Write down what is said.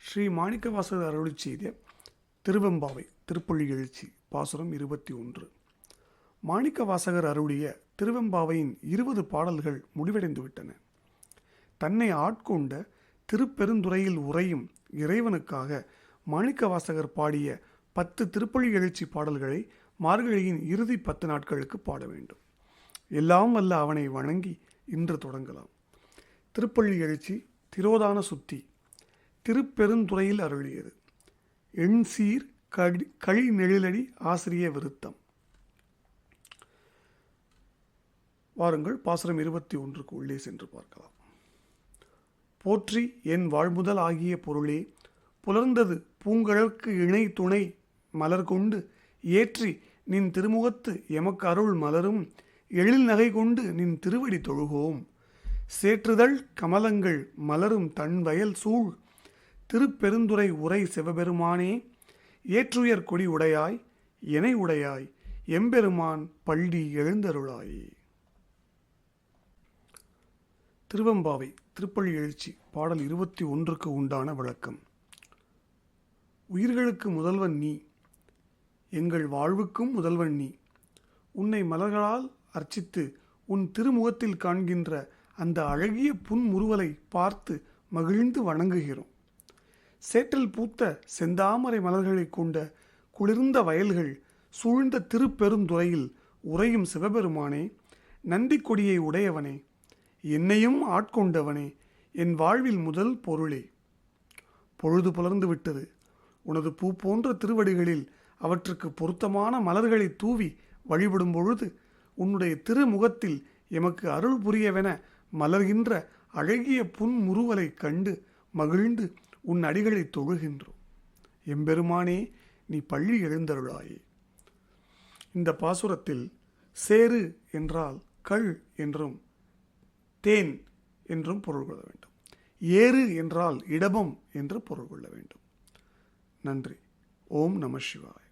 ஸ்ரீ மாணிக்கவாசகர் அருளிச் செய்த திருவெம்பாவை திருப்பள்ளி எழுச்சி பாசுரம் 21. மாணிக்கவாசகர் அருளிய திருவெம்பாவையின் 20 பாடல்கள் முடிவடைந்து விட்டன. தன்னை ஆட்கொண்ட திருப்பெருந்துறையில் உறையும் இறைவனுக்காக மாணிக்கவாசகர் பாடிய 10 திருப்பள்ளி எழுச்சி பாடல்களை மார்கழியின் இறுதி 10 நாட்களுக்கு பாட வேண்டும். எல்லாம் வல்ல அவனை வணங்கி இன்று தொடங்கலாம். திருப்பள்ளி எழுச்சி திரோதான சுத்தி திருப்பெருந்துறையில் அருளியது. எண்சீர் கழி நெழிலடி ஆசிரிய விருத்தம். வாருங்கள் பாசுரம் 21க்கு உள்ளே சென்று பார்க்கலாம். போற்றி என் வாழ்முதல் ஆகிய பொருளே, புலர்ந்தது பூங்கழற்கு இணை துணை மலர் கொண்டு ஏற்றி நின் திருமுகத்து எமக்கு அருள் மலரும் எழில் நகை கொண்டு நின் திருவடி தொழுகோம். சேற்றுதல் கமலங்கள் மலரும் தன் வயல் சூழ் திருப்பெருந்துறை உரை சிவபெருமானே, ஏற்றுயர் கொடி உடையாய் எனை உடையாய் எம்பெருமான் பள்ளி எழுந்தருளாயே. திருவெம்பாவை திருப்பள்ளி எழுச்சி பாடல் 21க்கு உண்டான விளக்கம். உயிர்களுக்கு முதல்வன் நீ, எங்கள் வாழ்வுக்கும் முதல்வன் நீ. உன்னை மலர்களால் அர்ச்சித்து உன் திருமுகத்தில் காண்கின்ற அந்த அழகிய புன்முறுவலை பார்த்து மகிழ்ந்து வணங்குகிறோம். சேற்றில் பூத்த செந்தாமரை மலர்களை கொண்ட குளிர்ந்த வயல்கள் சூழ்ந்த திருப்பெருந்துறையில் உறையும் சிவபெருமானே, நந்தி கொடியை உடையவனே, என்னையும் ஆட்கொண்டவனே, என் வாழ்வில் முதல் பொருளே. பொழுது புலர்ந்து விட்டது. உனது பூ போன்ற திருவடிகளில் அவற்றுக்கு பொருத்தமான மலர்களை தூவி வழிபடும் பொழுது உன்னுடைய திருமுகத்தில் எமக்கு அருள் புரியவென மலர்கின்ற அழகிய புன்முறுவலை கண்டு மகிழ்ந்து உன் அடிகளை தொழுகின்றோம். எம்பெருமானே, நீ பள்ளி எழுந்தருளாயே. இந்த பாசுரத்தில் சேறு என்றால் கள் என்றும் தேன் என்றும் பொருள் கொள்ள வேண்டும். ஏறு என்றால் இடபம் என்று பொருள் கொள்ள வேண்டும். நன்றி. ஓம் நம சிவாய.